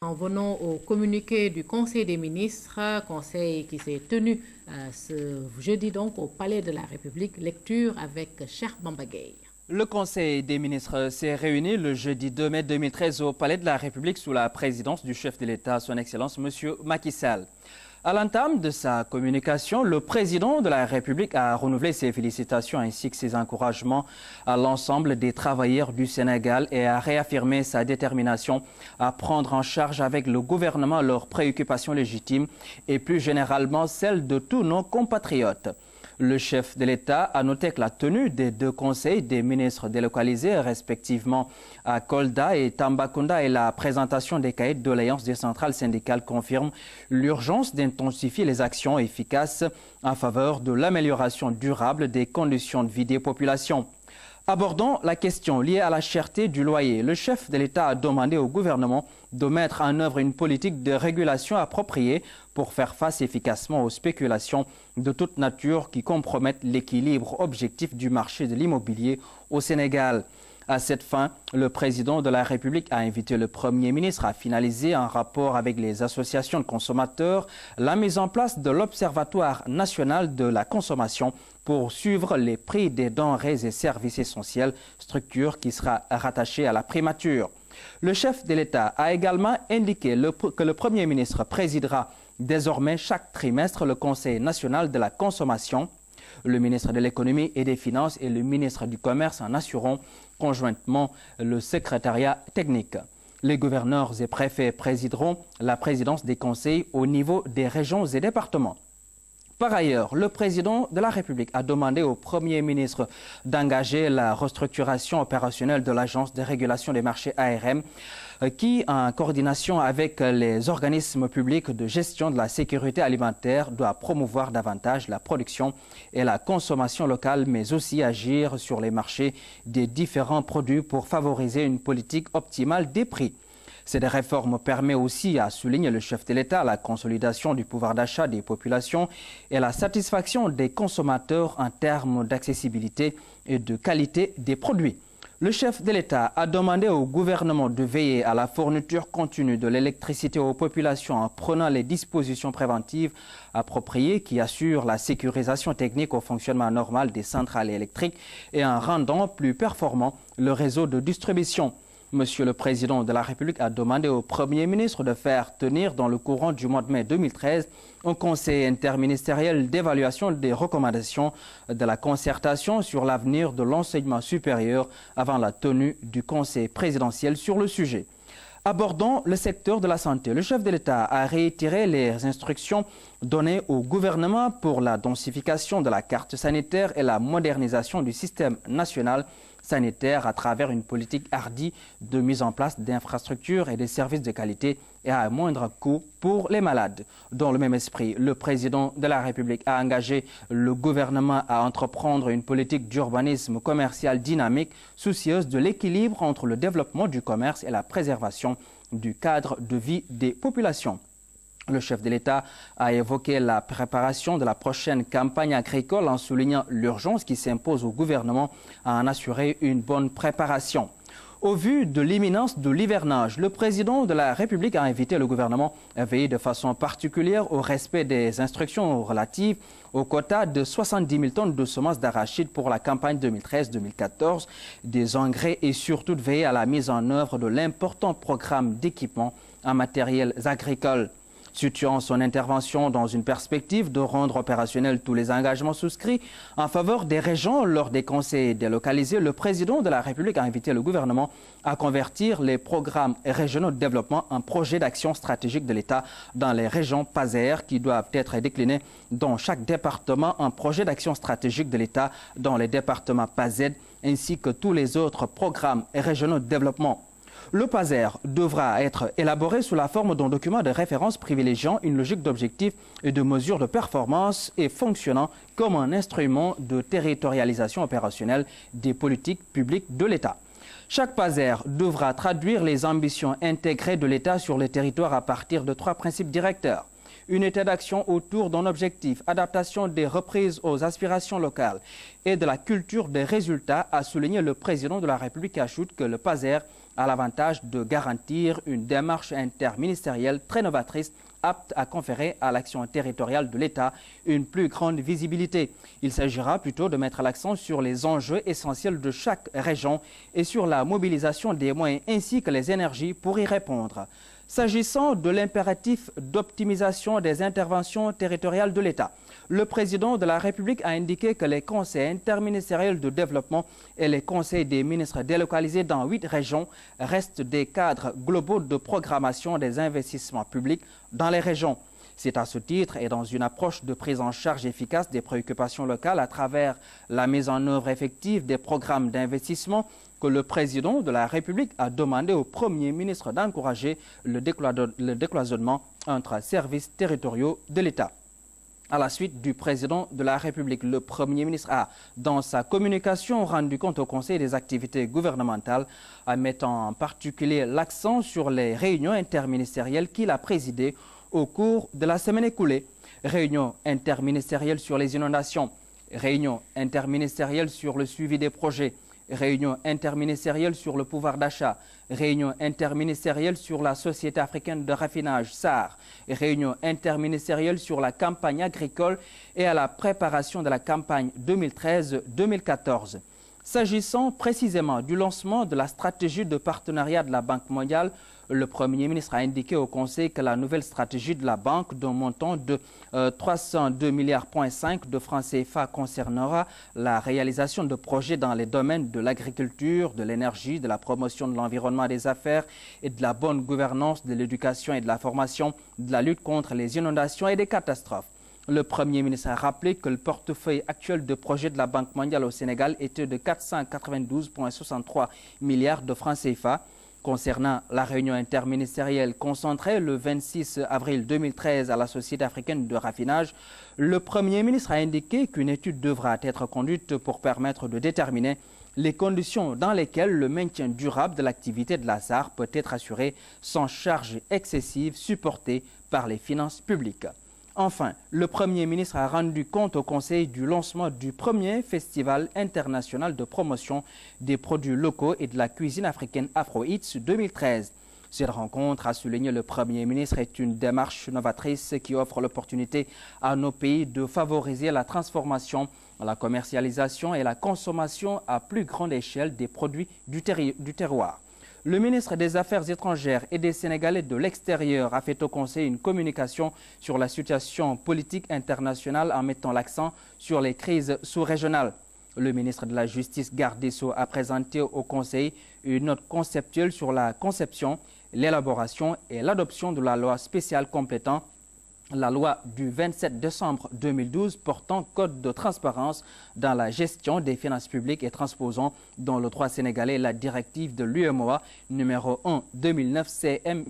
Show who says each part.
Speaker 1: En venant au communiqué du Conseil des ministres, conseil qui s'est tenu ce jeudi donc au Palais de la République, lecture avec Cheikh Bamba Gueye.
Speaker 2: Le Conseil des ministres s'est réuni le jeudi 2 mai 2013 au Palais de la République sous la présidence du chef de l'État, son Excellence M. Macky Sall. À l'entame de sa communication, le président de la République a renouvelé ses félicitations ainsi que ses encouragements à l'ensemble des travailleurs du Sénégal et a réaffirmé sa détermination à prendre en charge avec le gouvernement leurs préoccupations légitimes et plus généralement celles de tous nos compatriotes. Le chef de l'État a noté que la tenue des deux conseils des ministres délocalisés, respectivement à Kolda et Tambacounda, et la présentation des cahiers de doléances des centrales syndicales confirment l'urgence d'intensifier les actions efficaces en faveur de l'amélioration durable des conditions de vie des populations. Abordons la question liée à la cherté du loyer. Le chef de l'État a demandé au gouvernement de mettre en œuvre une politique de régulation appropriée pour faire face efficacement aux spéculations de toute nature qui compromettent l'équilibre objectif du marché de l'immobilier au Sénégal. À cette fin, le président de la République a invité le Premier ministre à finaliser en rapport avec les associations de consommateurs la mise en place de l'Observatoire national de la consommation pour suivre les prix des denrées et services essentiels, structure qui sera rattachée à la primature. Le chef de l'État a également indiqué que le Premier ministre présidera désormais chaque trimestre le Conseil national de la consommation. Le ministre de l'Économie et des Finances et le ministre du Commerce en assureront conjointement le secrétariat technique. Les gouverneurs et préfets présideront la présidence des conseils au niveau des régions et départements. Par ailleurs, le président de la République a demandé au Premier ministre d'engager la restructuration opérationnelle de l'Agence de régulation des marchés ARM qui, en coordination avec les organismes publics de gestion de la sécurité alimentaire, doit promouvoir davantage la production et la consommation locale, mais aussi agir sur les marchés des différents produits pour favoriser une politique optimale des prix. Cette réforme permet aussi, a souligné le chef de l'État, la consolidation du pouvoir d'achat des populations et la satisfaction des consommateurs en termes d'accessibilité et de qualité des produits. Le chef de l'État a demandé au gouvernement de veiller à la fourniture continue de l'électricité aux populations en prenant les dispositions préventives appropriées qui assurent la sécurisation technique au fonctionnement normal des centrales électriques et en rendant plus performant le réseau de distribution. Monsieur le Président de la République a demandé au Premier ministre de faire tenir dans le courant du mois de mai 2013 un conseil interministériel d'évaluation des recommandations de la concertation sur l'avenir de l'enseignement supérieur avant la tenue du conseil présidentiel sur le sujet. Abordons le secteur de la santé. Le chef de l'État a réitéré les instructions données au gouvernement pour la densification de la carte sanitaire et la modernisation du système national sanitaire à travers une politique hardie de mise en place d'infrastructures et de services de qualité et à un moindre coût pour les malades. Dans le même esprit, le président de la République a engagé le gouvernement à entreprendre une politique d'urbanisme commercial dynamique, soucieuse de l'équilibre entre le développement du commerce et la préservation du cadre de vie des populations. Le chef de l'État a évoqué la préparation de la prochaine campagne agricole en soulignant l'urgence qui s'impose au gouvernement à en assurer une bonne préparation. Au vu de l'imminence de l'hivernage, le président de la République a invité le gouvernement à veiller de façon particulière au respect des instructions relatives au quota de 70 000 tonnes de semences d'arachide pour la campagne 2013-2014, des engrais et surtout de veiller à la mise en œuvre de l'important programme d'équipement en matériels agricoles. Situant son intervention dans une perspective de rendre opérationnels tous les engagements souscrits en faveur des régions lors des conseils délocalisés, le président de la République a invité le gouvernement à convertir les programmes régionaux de développement en projets d'action stratégique de l'État dans les régions PASER qui doivent être déclinés dans chaque département en projet d'action stratégique de l'État dans les départements PASED ainsi que tous les autres programmes régionaux de développement. Le PASER devra être élaboré sous la forme d'un document de référence privilégiant une logique d'objectifs et de mesures de performance et fonctionnant comme un instrument de territorialisation opérationnelle des politiques publiques de l'État. Chaque PASER devra traduire les ambitions intégrées de l'État sur le territoire à partir de 3 principes directeurs. Unité d'action autour d'un objectif, adaptation des reprises aux aspirations locales et de la culture des résultats, a souligné le président de la République. Ajoute que le PASER a l'avantage de garantir une démarche interministérielle très novatrice apte à conférer à l'action territoriale de l'État une plus grande visibilité. Il s'agira plutôt de mettre l'accent sur les enjeux essentiels de chaque région et sur la mobilisation des moyens ainsi que les énergies pour y répondre. S'agissant de l'impératif d'optimisation des interventions territoriales de l'État, le président de la République a indiqué que les conseils interministériels de développement et les conseils des ministres délocalisés dans 8 régions restent des cadres globaux de programmation des investissements publics dans les régions. C'est à ce titre et dans une approche de prise en charge efficace des préoccupations locales à travers la mise en œuvre effective des programmes d'investissement que le président de la République a demandé au Premier ministre d'encourager le décloisonnement entre services territoriaux de l'État. À la suite du président de la République, le Premier ministre a, dans sa communication, rendu compte au Conseil des activités gouvernementales, en mettant en particulier l'accent sur les réunions interministérielles qu'il a présidées au cours de la semaine écoulée. Réunions interministérielles sur les inondations, réunions interministérielles sur le suivi des projets, réunion interministérielle sur le pouvoir d'achat, réunion interministérielle sur la Société africaine de raffinage, SAR, réunion interministérielle sur la campagne agricole et à la préparation de la campagne 2013-2014. S'agissant précisément du lancement de la stratégie de partenariat de la Banque mondiale, le Premier ministre a indiqué au Conseil que la nouvelle stratégie de la Banque d'un montant de 302,5 milliards de francs CFA concernera la réalisation de projets dans les domaines de l'agriculture, de l'énergie, de la promotion de l'environnement des affaires et de la bonne gouvernance, de l'éducation et de la formation, de la lutte contre les inondations et des catastrophes. Le Premier ministre a rappelé que le portefeuille actuel de projets de la Banque mondiale au Sénégal était de 492,63 milliards de francs CFA. Concernant la réunion interministérielle concentrée le 26 avril 2013 à la Société africaine de raffinage, le Premier ministre a indiqué qu'une étude devra être conduite pour permettre de déterminer les conditions dans lesquelles le maintien durable de l'activité de la SAR peut être assuré sans charge excessive supportée par les finances publiques. Enfin, le Premier ministre a rendu compte au Conseil du lancement du premier festival international de promotion des produits locaux et de la cuisine africaine Afro-Eats 2013. Cette rencontre, a souligné le Premier ministre, est une démarche novatrice qui offre l'opportunité à nos pays de favoriser la transformation, la commercialisation et la consommation à plus grande échelle des produits du terroir. Le ministre des Affaires étrangères et des Sénégalais de l'extérieur a fait au Conseil une communication sur la situation politique internationale en mettant l'accent sur les crises sous-régionales. Le ministre de la Justice, Garde des Sceaux, a présenté au Conseil une note conceptuelle sur la conception, l'élaboration et l'adoption de la loi spéciale complétant la loi du 27 décembre 2012 portant code de transparence dans la gestion des finances publiques et transposant dans le droit sénégalais la directive de l'UEMOA numéro 1/2009 CM.